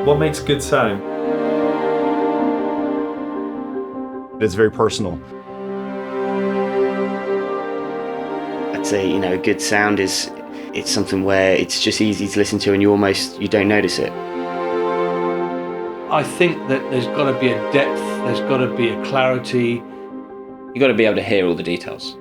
What makes good sound? It's very personal. I'd say, a good sound it's something where it's just easy to listen to and you don't notice it. I think that there's got to be a depth, there's got to be a clarity. You've got to be able to hear all the details.